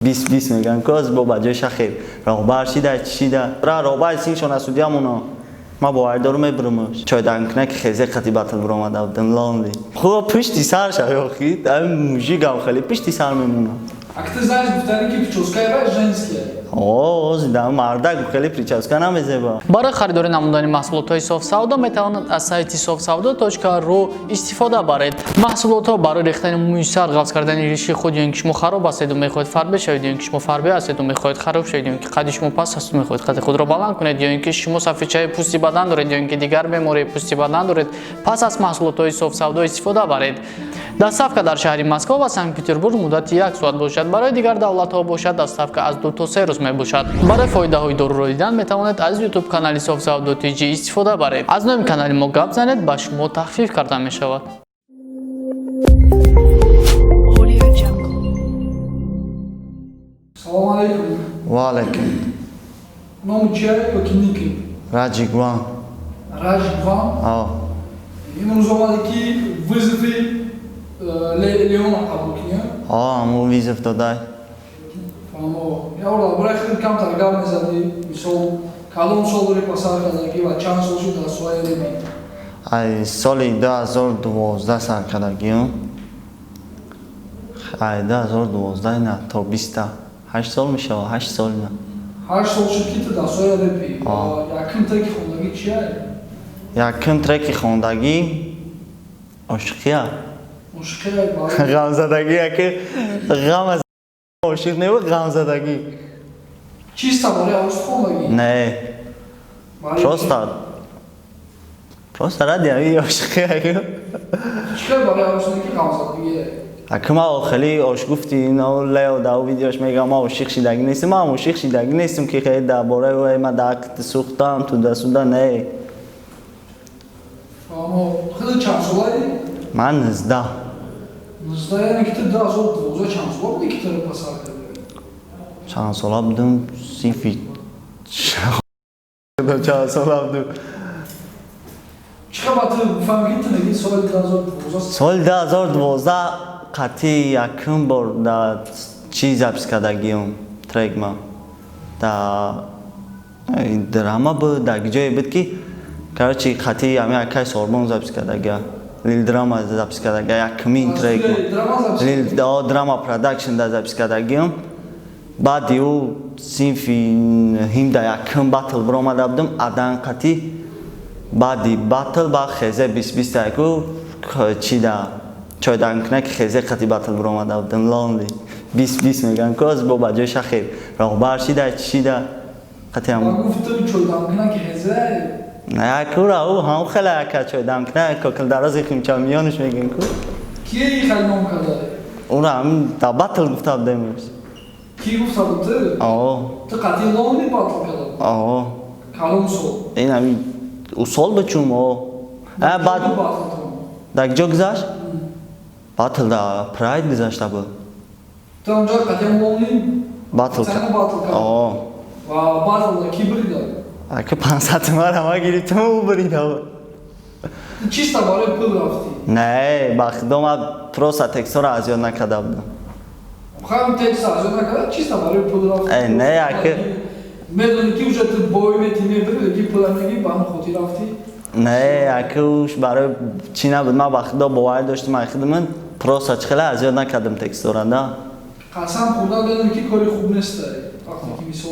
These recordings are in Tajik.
20 میگن که از با جای شخیر راهبر شده چیده را راهبر سینشون اسودی همونا ما باور دارم میبرمش چای دنکنه که خیزه قطی بطل برآمده بودن لاندی خوب پشتی سر شد یاخید این موژیگم خیلی پشتی سر میمونه. А ты знаешь, повтори, прическа женская. О, да, мардак خیلی прическа намезеба. برای خریداری نمودنی محصولات صاف سودا میتوانید از سایت sofsavdo.ru استفاده برید. محصولات برای ریختن موی سر، قفس کردن ریشه خود یا اینکه شما خراب هستید و میخواهید فربه شوید یا اینکه شما فربه هستید و میخواهید خراب شوید یا اینکه قد شما پست هست و میخواهید قد خود را بلند کنید یا اینکه شما سفیچه پوستی بدن دارید یا اینکه دیگر بیماری پوستی بدن دارید، پس از محصولات صاف سودا استفاده برید. دستافکا در شهر مسکو و سنت پترزبورگ مدت 1 ساعت باشد. برای دیگر دولت‌ها باشد دستافکا از 2 تا 3 روز می باشد. برای فایده‌های ضروری دیدن میتوانید از یوتیوب کانال sofsavdo.tg استفاده برید. از نام کانال ما گپ زنید به شما تخفیف کرده می شود. Salam alaikum. Валикум. Nome чья и kimlik? Раджигван. Rajvan. О. И мы узнали, कि вызовы Леона Абукиня. О, му визов додай. Я орда брахтин кам таргам мезади, мисол калон солори пасар кадаги ва чанд сол шуд дар соҳаи реби. ай соли 2012 сар кардагиам. ай 2012 на то 28 сол мешава, 8 сол на. 8 сол шуд ки ту дар соҳаи реби. Якум треки хондаги чия? Якум треки хондагӣ ошиқия. Мушқия баъд. ғамзадагӣ яке ғам аз ошиқ небуд, ғамзадагӣ. Чиста барои авуст хондаги? Не. Просто ради ҳамин ошиқия. Чикар барои авуст ки ғамзадагие? Акма خیلی آش گفتی نه لیو داو ویدیوش میگم ما عاشق شدگی نیستم ما عاشق شدگی نیستم که خیلی درباره و من داکت سوختم تو دستودا نه اما خیلی چند سالی؟ من 19 یعنی که تو 2012 چند سال بودی که تو رو پسر کردی؟ چند سال بودم سیفی چند سال بودم چقدر تو فهمیدی تو نگی سال 2012 سال 2012 قطعی یکم بار در چیز ابس کردگیم ترک ما در دراما بود در جایی بود که کرچی قطعی همه اکای سوربون زبس کردگی لیل دراما زبس کردگی یکمین ترک ما لیل دراما پرودکشن در زبس کردگیم بعد یو سینفی هم در یکم باتل برآمده بودم ادان قطعی بعدی باتل با خیزه 20 یکو چی در چای دنکنه که خیزه قطعی باتل برآمده بودن لاندی 20 میگن که از با جای شخیر راهبر شده چیده قطعی هم گفتم چای دنکنه که خیزه نه کورا او هم خیلی اکا چای دنکنه که درازی خیمچه میانش میگن که کی خیلی نام کرده؟ اون هم در باتل گفته بودیمش کی گفته بود تو قطعی لاندی باتل کرده؟ کلام سال این همین اصول بچون بعد در کجا گذاشت؟ باتل در پراید گذاشته بود تو اونجا قطعی لاندی باتل کرد و باتل در کی بریده؟ که 500 مار همه گریتم او بریده بود چیستا برای پول رفتی؟ نه بخدام پروسا تکسور از یاد نکرده بودم خواهم تکسور از یاد نکرده چیستا برای پول رفتی؟ نه که میدونی که اوجا تو بایی تیمی بری که پول نگی با هم خودی رفتی؟ نه که اوش برای چی نبود من بخدا باور داشتم اخیدم پروسا چخیله از یاد نکردم تکسور نه قسم خورده بدونی که کاری خوب نیست وقتی که مثل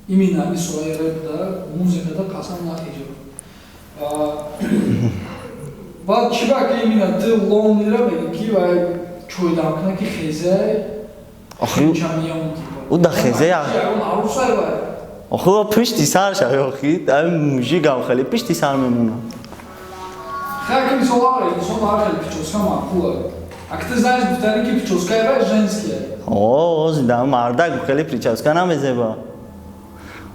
ایمین همی سوهای رب داره موزیقه ده قسم نخیجه بعد چی باید که ایمین ده لونی را بگی که باید چوی دمکنه که خیزه خیمچمیان او ده خیزه اون عروسای باید آخه پشتی سر شد آخید این موژیگم خیلی پشتی سر میمونه خیلی که مثل خیلی پیچوسکا معقوله اگه تو знаешь, повтори, que прическа е женская. О, да, мардак خیلی прическа намезеба.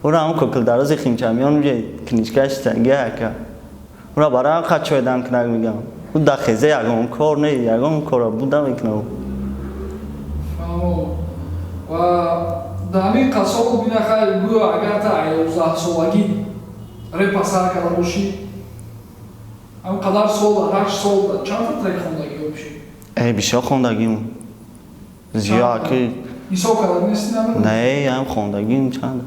اون هم کوکل درازی خیمچمیان میگه کنیشکش سنگی هکا. اون برای هم خط چوی دم کنگ میگم. اون در خیزه یکم کار نه یکم کار بودم میکنم. و دامی قصاب بینا خیلی گویا اگر تا 11 سالگی رپاسر کرده باشی هم قدر سال 8 سال چند تا ترک خوندگی باشی؟ بیشتر خوندگیم زیاد که мисол кардан нести намед Не, ам хондагим чанд.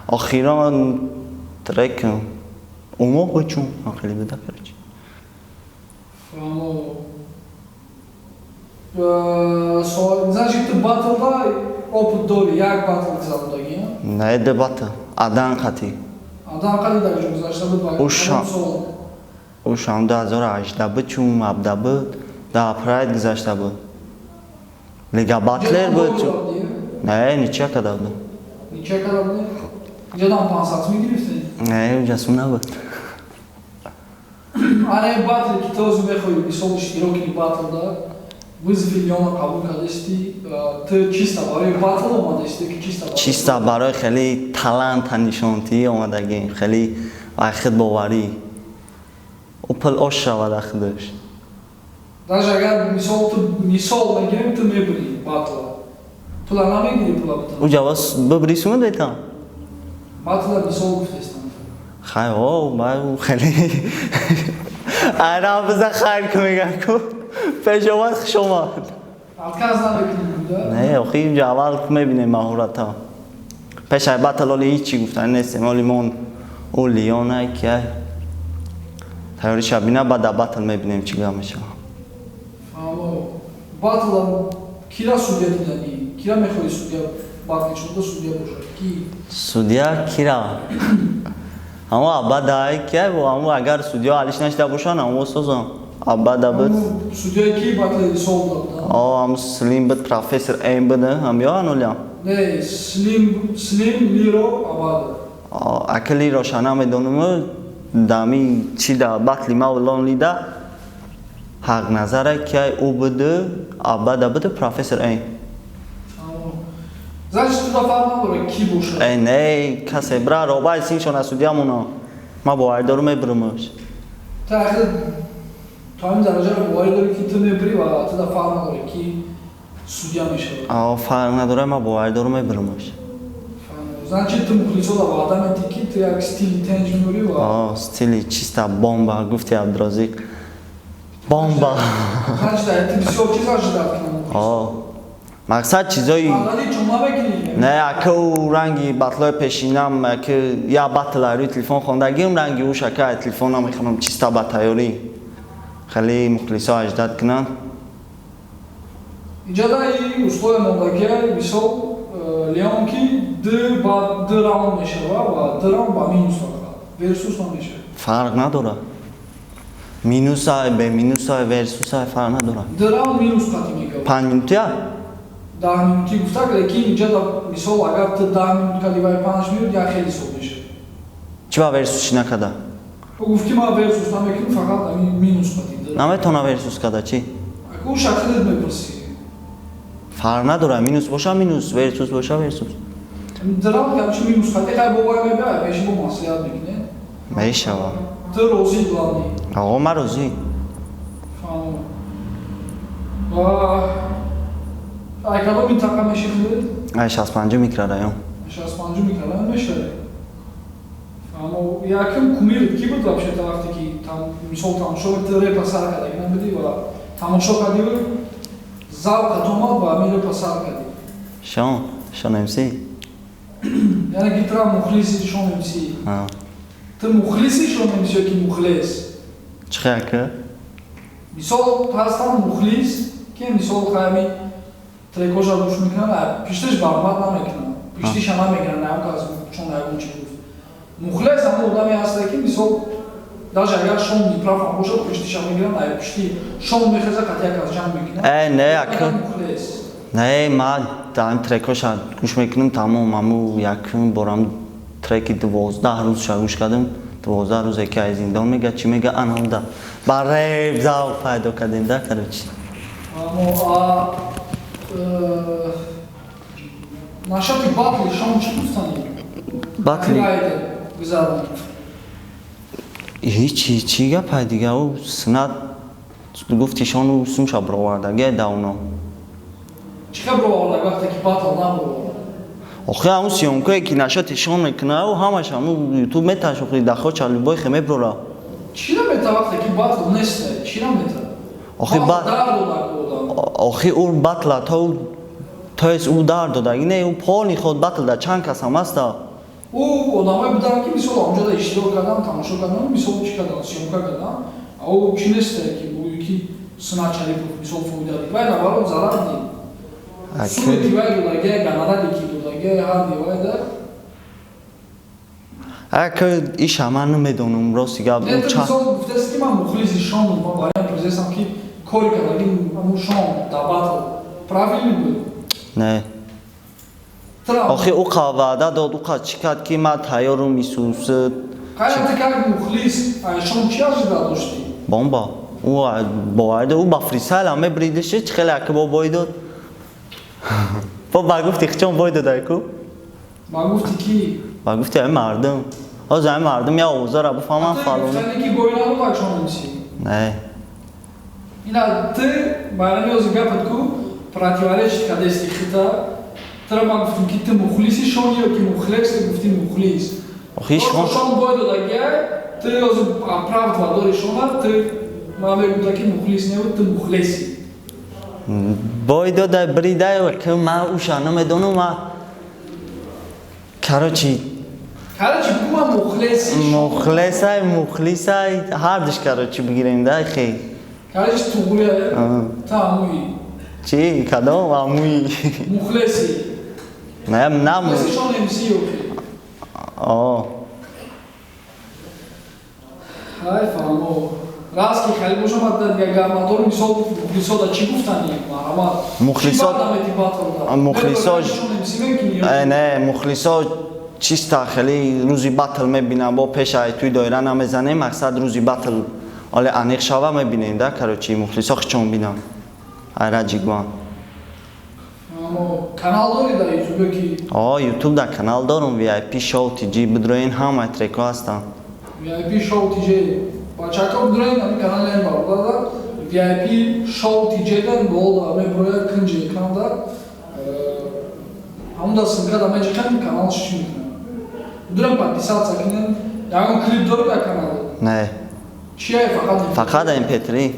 Ахиран трек умо хочум ахили буда карч. значит ты батлда опыт дори як батл гзалдаги Не дебата. Адан хати. адам қали дар ҷо гузашта буд ва Уша. сол Ушам 2018 бучум абда буд. Да прайд гзашта буд. Лига батлер буд. Не, ничего когда буд. ниче када буд ҷадам пансат мегирифтед Не, ужасуна буд. ане батли ки тозу мехоҳӣ мисол иштироки батлда вызви илёна қабул кардасти ты чиста барои батл омадасти ки чиста Чиста барои хеле талант нишонтӣ омадагим. Хеле ахид боварӣ. Опл ош шавад ахидаш. даже агар мисол ту мисол мегирем ту мебурӣ батла пула намегирӣ пула бутан Уҷавас бибрисуна детам. батла мисол гуфтестам Хай о, бай хеле. Ара биза хайр кумеган ку. Пешомад хушомад. отказ намекунӣ буда Не, охи ҷавал мебинем маҳората. Пешай батл оли ҳичи гуфтан нестем. Оли мон о лиона ки тайёри шабина бада батл мебинем чӣ гап мешавад. батла кира судя дидани кира мехоҳӣ судя батлшуда судя бошад ки Судя кира. Амо абадай ки амо агар судя алиш нашда бошан амо созам. Абада бит. судяи ки батли сол доданд Ам слим бит профессор эм биде ам ёан олям. не слим лиро абада Акли рошана медонум дами чи да батли мавлон лида ҳақ назара ки ӯ биде абада биде профессор эм. значит туда фарқ надорад ки бошад Не, касе бра робай синшона судиамуна. Ма боваридору мебиримаш. та ахир то ҳамин дараҷаро боварӣ дорӣ ки ту мебурӣ ва туда фарқ надорад ки судя мешавад Фарқ надора ма боваридору мебиримаш. значит ту мухлисода ваъда медиҳӣ ки ту як стили тенҷ меорӣ ва Стили чиста бомба гуфти Абдуразиқ. Бомба. значит ту бисёр чиза жидат кунам Мақсад чизои азали ҷумла мегирӣ не ака ӯ ранги батлои пешинам ки я батла рӯи телефон хондагим ранги ӯ шакаи телефона мехонам чиста ба тайёрӣ. Хеле мухлисо аждад кунанд. инҷода и условия мондагия мисол леон ки д ба д раунд мешава ва д раунд ба минус фақат версус намешава Фарқ надора. Минусай бе минусай версусай фарқ надора. д раунд минус қати мегава 5 минутия? 10 минути гуфтак лекин инҷода мисол агар ту 10 минутка диваи 5 минут як хеле соб мешава Чӣ ба версус чӣ накарда? ӯ гуфт ки ман версус намекунам фақат минус қати д Наметона версус када чӣ? ӯ шахидат мепурсӣ Фарқ надора. Минус боша минус, версус боша версус. д раунд ҳамчи минус қати хай бовар мебиҳад пеши бо маслиҳат мекунед Мешава. ту розӣ главни Оғо ма розӣ. ай кадом минтақа мешихонед Ай 65 микрорайон. 65 микрорайон мешавад аммо якм кумир ки буд вообще-то вақте ки мисол тамошо репа сар кардаги набуди ва тамошо кардиву завқат омад ва ҳамин репа сар карди Шон МС. яъне ки тура мухлиси шон МС ту мухлиси шон МС ё ки мухлис Чӣ хаяка? мисол ҳастан мухлис ки мисол ҳами трекожа гӯш мекунад пиштиш бармад намекунад пиштиша намегирад наёнка аз чон ягон чи гуфт мухлис ҳамон одаме ҳаста ки мисол даже агар шон неправ ҳам бошад пиштиша мегирад ай пишти шон мехеза қатъяк аз ҷамъ мекунад Не ака. мухлис Не ма даим трекоша гӯш мекунам тамом аму якум борам треки 12 рӯз ша гӯш кардам 12 рӯзе ки аз зиндон мега чӣ мега ананда ба реп завқ пайдо кардем да короче. аммо нашати батли шон чӣ дӯстани Батли гузардан ҳичи чӣ гапай дига ӯ синат гуфти шону сумша бировардаги давно. чӣ хаб роварда вақте ки батл наброварда Охи ҳамун сиёмкое ки нашати шон мекунад ӯ ҳамаш ҳамун ютуб меташохи дахо чалибой хе меброра. чира мета вақте ки батл неста чира мета Охи дар додак одам охи ӯ батла то То есть удар додаги не у полни ход батл да чанд кас ҳам аста ӯ одамое буданд ки мисол онҷода иштирок кардан тамошо кардан мисол чӣ кардан сёмка кардан ӯ чӣ несте ки бӯи ки Сунат Шарипов мисол фоида дид вай наоборот зарар дид суди ки вай додагия гонорари ки додагия ҳар дивайда ака иша ман намедонам рости гап мисол гуфтаст ки ман мухлиси шонам ман бароям призестам ки кори кардаги аму шон да батл правильно буд не охи ӯ қа ваъда дод ӯ қа чӣ кард ки ман тайёрум исус қайра ти как мухлис шон чӣ ажиба дошти бомба ӯ боварда ӯ ба фрисайл ҳаме бридиши чӣ хеле ака бо бой дод бо ба гуфти хичон бой додай ку ба гуфти ки ба гуфти ҳами мардум ҳозир ҳами мардум я овозара буфаҳмам фалона ки бой надодак шонамси не ина ты байрами ҳозир гапат ку противоречит кадести хита тра ман гуфтим ки ты мухлиси шон ё ки мухлес ты гуфти мухлис охи шон шон бой додагия ты ҳозир правдва дори шона ты ман мегуфта ки мухлис небуд ты мухлеси бой додай бридай ки ман уша намедонам ва короче короче бигӯ ман мухлеси мухлисай ҳар душ короче бигирем дай хей короче туғуя та амуи чӣ кадом амуи мухлеси мухлеси шон эмси ё ки ҳай фаҳмо раст ки хеле бошам як гармадор мисол мухлисода чӣ гуфтани марҳамат мухлисо чиста хеле рӯзи батл мебинам бо пеша туи доира намезанем мақсад рӯзи батл оле аниқ шава мебинем да короче мухлисо хичон бинам айраҷигван канал дори дар ютубе ки ютуб да канал дорам vip show tg бидроин ҳамаи треко ҳастам vip show tg бачака бидроин ами каналем бардада vip show tg дан болда ами броя кунҷи экранда ҳамуда синка да меҷикан канал шиш мекунам бидроин подписаться кинем ягон клип дори дар канал не чия фақат mp3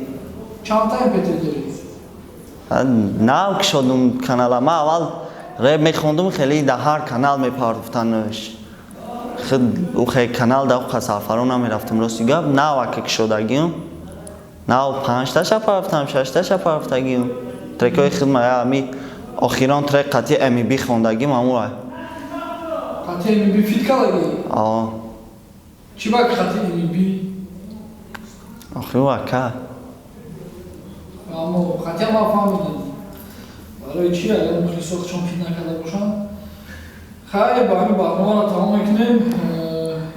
чандта mp3 дори нав ки шодум канала ма аввал реп мехондум хеле дар ҳар канал мепардохтанш хе канал да уқа сафаро намерафтам рости гап нав ака ки шодагиам нав 5таша парафтам 6таша парафтагиам трекои хидма ами охирон трек қати mb хондагим амуа қати mb фит калаги чӣ ба қати mb охи ака аммо хотя ма фаҳмидам барои чи агар мухлисо чон фит накарда бошанд хайр ба ҳамин барномаро тамом мекунем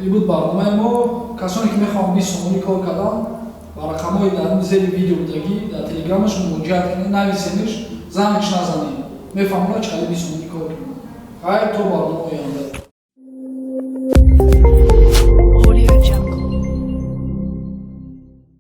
ин буд барномаи мо касоне ки мехоҳам 20 сомонӣ кор кардам ба рақамҳои дар зери видео будагӣ дар телеграмашон муроҷиат кунед нависениш заниш назанед мефаҳмона чӣ қадар 20 сомонӣ кор кунед хайр то барномаи оянда